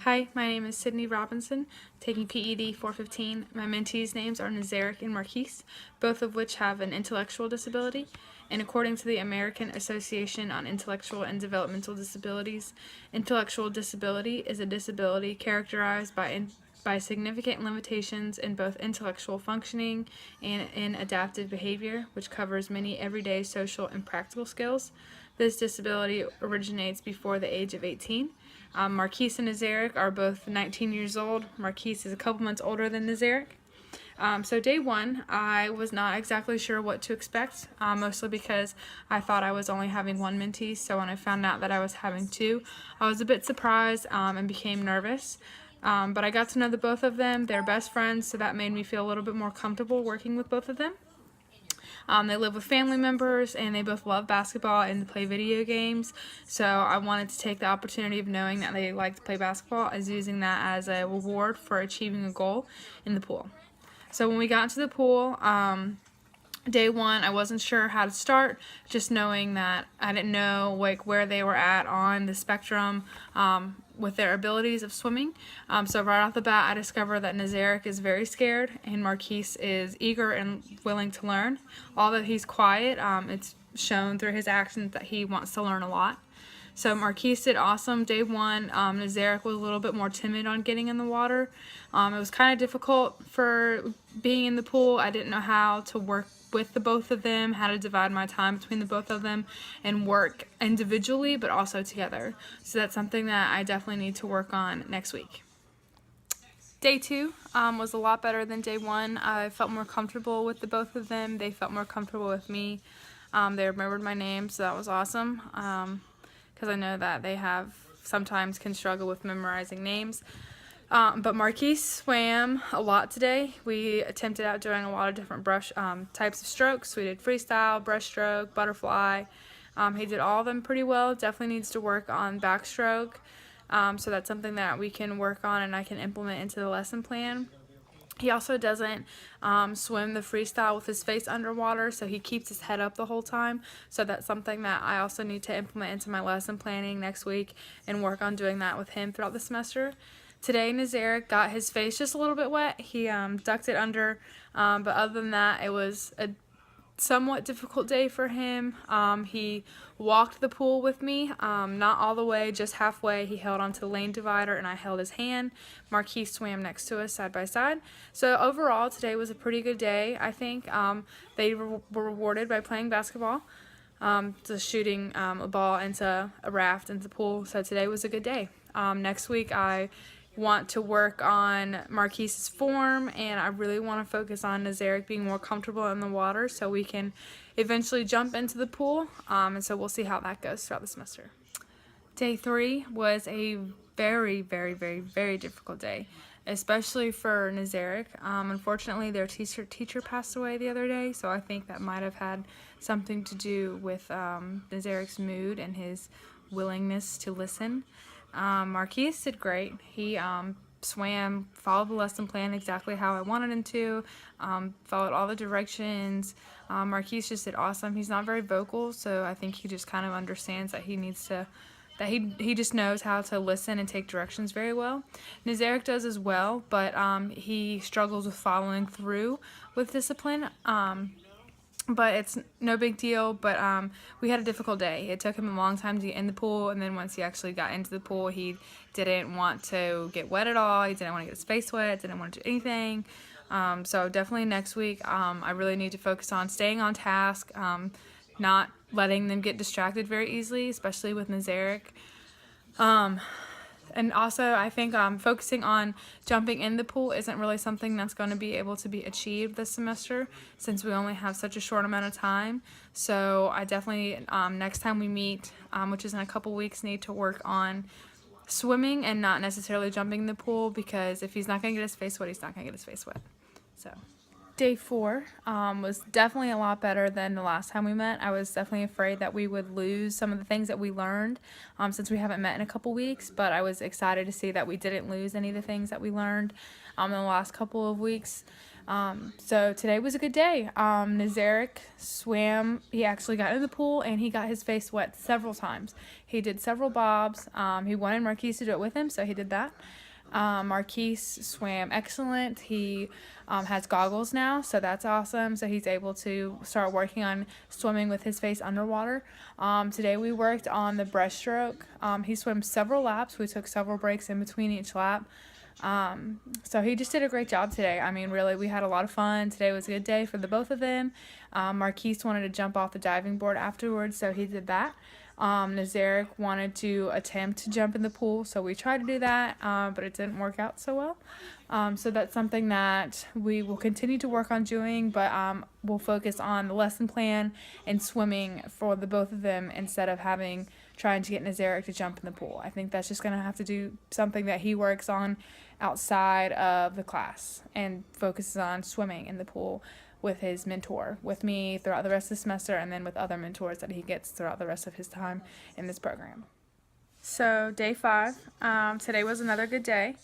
Hi, my name is Sydney Robinson, taking PED 415. My mentees' names are Nazaric and Marquise, both of which have an intellectual disability. And according to the American Association on Intellectual and Developmental Disabilities, intellectual disability is a disability characterized by significant limitations in both intellectual functioning and in adaptive behavior, which covers many everyday social and practical skills. This disability originates before the age of 18. Marquise and Nazaric are both 19 years old. Marquise is a couple months older than Nazaric. So day one, I was not exactly sure what to expect, mostly because I thought I was only having one mentee. So when I found out that I was having two, I was a bit surprised and became nervous. But I got to know the both of them. They're best friends, so that made me feel a little bit more comfortable working with both of them. They live with family members, and they both love basketball and play video games. So I wanted to take the opportunity of knowing that they like to play basketball as using that as a reward for achieving a goal in the pool. So when we got into the pool, day one, I wasn't sure how to start, just knowing that I didn't know where they were at on the spectrum with their abilities of swimming. So right off the bat, I discovered that Nazaric is very scared and Marquise is eager and willing to learn. Although he's quiet, it's shown through his actions that he wants to learn a lot. So Marquise did awesome day one. Nazaric was a little bit more timid on getting in the water. It was kind of difficult for being in the pool. I didn't know how to work with the both of them, how to divide my time between the both of them and work individually but also together. So that's something that I definitely need to work on next week. Day two was a lot better than day one. I felt more comfortable with the both of them. They felt more comfortable with me. They remembered my name, so that was awesome. Because I know that they sometimes can struggle with memorizing names. But Marquise swam a lot today. We attempted out doing a lot of different brush types of strokes. We did freestyle, breaststroke, butterfly. He did all of them pretty well. Definitely needs to work on backstroke. So that's something that we can work on and I can implement into the lesson plan. He also doesn't swim the freestyle with his face underwater, so he keeps his head up the whole time. So that's something that I also need to implement into my lesson planning next week and work on doing that with him throughout the semester. Today, Nazaric got his face just a little bit wet. He ducked it under, but other than that, it was a somewhat difficult day for him. He walked the pool with me, not all the way, just halfway. He held onto the lane divider and I held his hand. Marquise swam next to us side by side. So overall, today was a pretty good day, I think. They were rewarded by playing basketball, just shooting a ball into a raft into the pool. So today was a good day. Next week, I want to work on Marquise's form, and I really want to focus on Nazaric being more comfortable in the water so we can eventually jump into the pool, and so we'll see how that goes throughout the semester. Day three was a very, very, very, very difficult day, especially for Nazaric. Unfortunately, their teacher passed away the other day, so I think that might have had something to do with Nazaric's mood and his willingness to listen. Marquise did great. He swam, followed the lesson plan exactly how I wanted him to, followed all the directions. Marquise just did awesome. He's not very vocal, so I think he just kind of understands that he needs to, that he just knows how to listen and take directions very well. Nazaric does as well, but he struggles with following through with discipline. But it's no big deal, but we had a difficult day. It took him a long time to get in the pool, and then once he actually got into the pool, he didn't want to get wet at all. He didn't want to get his face wet, didn't want to do anything. So definitely next week, I really need to focus on staying on task, not letting them get distracted very easily, especially with Nazaric. And also, I think focusing on jumping in the pool isn't really something that's going to be able to be achieved this semester since we only have such a short amount of time. So I definitely, next time we meet, which is in a couple weeks, need to work on swimming and not necessarily jumping in the pool, because if he's not going to get his face wet, he's not going to get his face wet. So day four was definitely a lot better than the last time we met. I was definitely afraid that we would lose some of the things that we learned since we haven't met in a couple weeks, but I was excited to see that we didn't lose any of the things that we learned in the last couple of weeks. So today was a good day. Nazarick swam. He actually got in the pool and he got his face wet several times. He did several bobs. He wanted Marquise to do it with him, so he did that. Marquise swam excellent. He has goggles now, so that's awesome. So he's able to start working on swimming with his face underwater. Today we worked on the breaststroke. He swam several laps. We took several breaks in between each lap. So he just did a great job today. I mean, really, we had a lot of fun. Today was a good day for the both of them. Marquise wanted to jump off the diving board afterwards, so he did that. Nazarick wanted to attempt to jump in the pool, so we tried to do that, but it didn't work out so well. So that's something that we will continue to work on doing, but we'll focus on the lesson plan and swimming for the both of them instead of trying to get Nazarick to jump in the pool. I think that's just going to have to do something that he works on outside of the class and focuses on swimming in the pool with his mentor, with me throughout the rest of the semester, and then with other mentors that he gets throughout the rest of his time in this program. So day 5, today was another good day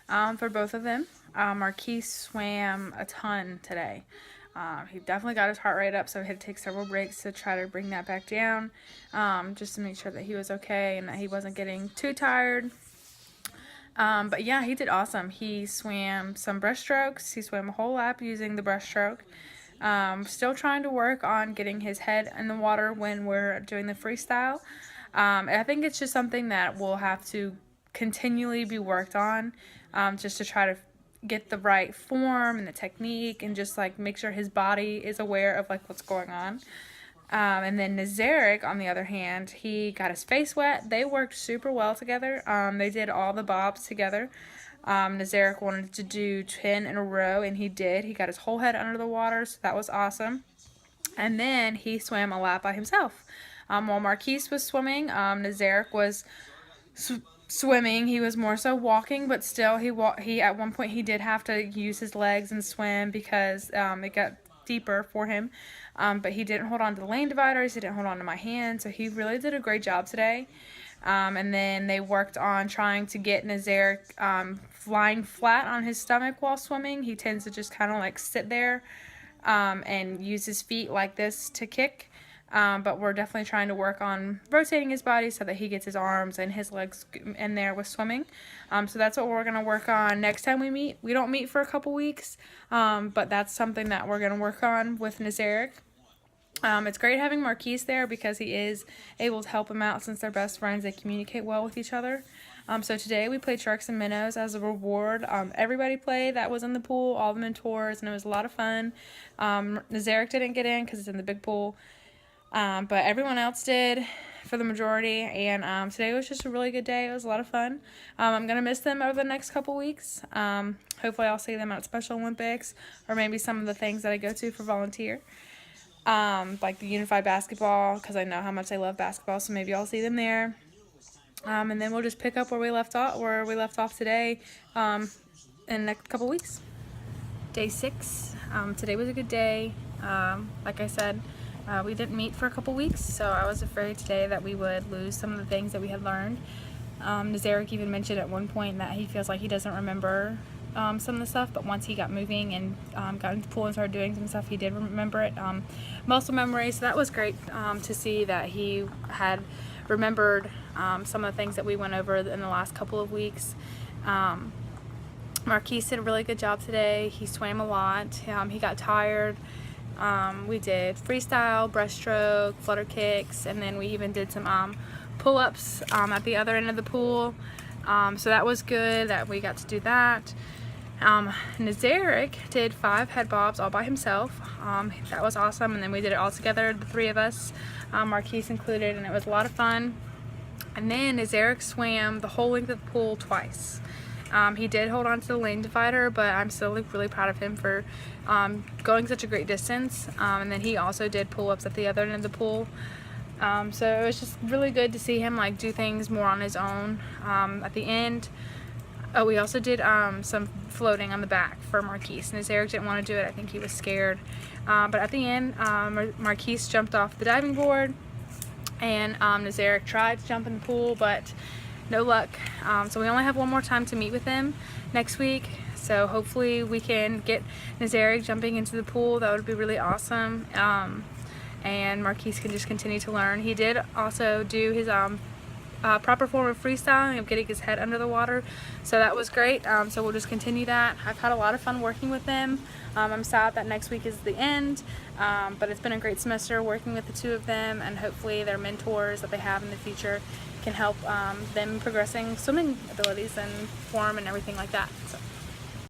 for both of them. Marquise swam a ton today. He definitely got his heart rate up, so we had to take several breaks to try to bring that back down, just to make sure that he was okay and that he wasn't getting too tired. But yeah, he did awesome. He swam some breaststrokes. He swam a whole lap using the breaststroke. Still trying to work on getting his head in the water when we're doing the freestyle. I think it's just something that will have to continually be worked on, just to try to get the right form and the technique and just like make sure his body is aware of like what's going on. And then Nazarick, on the other hand, he got his face wet. They worked super well together. They did all the bobs together. Nazarick wanted to do 10 in a row, and he did. He got his whole head under the water, so that was awesome. And then he swam a lap by himself. While Marquise was swimming, Nazarick was swimming. He was more so walking, but still he at one point he did have to use his legs and swim because it got deeper for him. But he didn't hold on to the lane dividers. He didn't hold on to my hand, so he really did a great job today. And then they worked on trying to get Nazarick lying flat on his stomach while swimming. He tends to just kind of like sit there and use his feet like this to kick. But we're definitely trying to work on rotating his body so that he gets his arms and his legs in there with swimming. So that's what we're going to work on next time we meet. We don't meet for a couple weeks, but that's something that we're going to work on with Nazarick. It's great having Marquise there because he is able to help him out since they're best friends. They communicate well with each other. So today we played Sharks and Minnows as a reward. Everybody played that was in the pool, all the mentors, and it was a lot of fun. Nazarick didn't get in because it's in the big pool. But everyone else did for the majority, and today was just a really good day. It was a lot of fun. I'm going to miss them over the next couple weeks. Hopefully I'll see them at Special Olympics or maybe some of the things that I go to for volunteer, like the unified basketball, because I know how much they love basketball, so maybe I'll see them there. And then we'll just pick up where we left off today in the next couple weeks. Day 6. Today was a good day. Like I said, we didn't meet for a couple weeks, so I was afraid today that we would lose some of the things that we had learned. Nazarick even mentioned at one point that he feels like he doesn't remember some of the stuff, but once he got moving and got into the pool and started doing some stuff, he did remember it. Muscle memory, so that was great to see that he had remembered some of the things that we went over in the last couple of weeks. Marquise did a really good job today. He swam a lot. He got tired. We did freestyle, breaststroke, flutter kicks, and then we even did some pull-ups at the other end of the pool. So that was good that we got to do that. Nazarick did 5 head bobs all by himself. That was awesome, and then we did it all together, the 3 of us, Marquise included, and it was a lot of fun. And then Nazarick swam the whole length of the pool twice. He did hold on to the lane divider, but I'm still really proud of him for going such a great distance. And then he also did pull-ups at the other end of the pool. So it was just really good to see him like do things more on his own. At the end, we also did some floating on the back for Marquise. Nazarick didn't want to do it. I think he was scared. But at the end, Marquise jumped off the diving board, and Nazarick tried to jump in the pool, but no luck. So we only have one more time to meet with him next week. So hopefully we can get Nazarick jumping into the pool. That would be really awesome. And Marquise can just continue to learn. He did also do his proper form of freestyling of getting his head under the water, so that was great. So we'll just continue that. I've had a lot of fun working with them. I'm sad that next week is the end, but it's been a great semester working with the two of them, and hopefully their mentors that they have in the future can help them progressing swimming abilities and form and everything like that. So.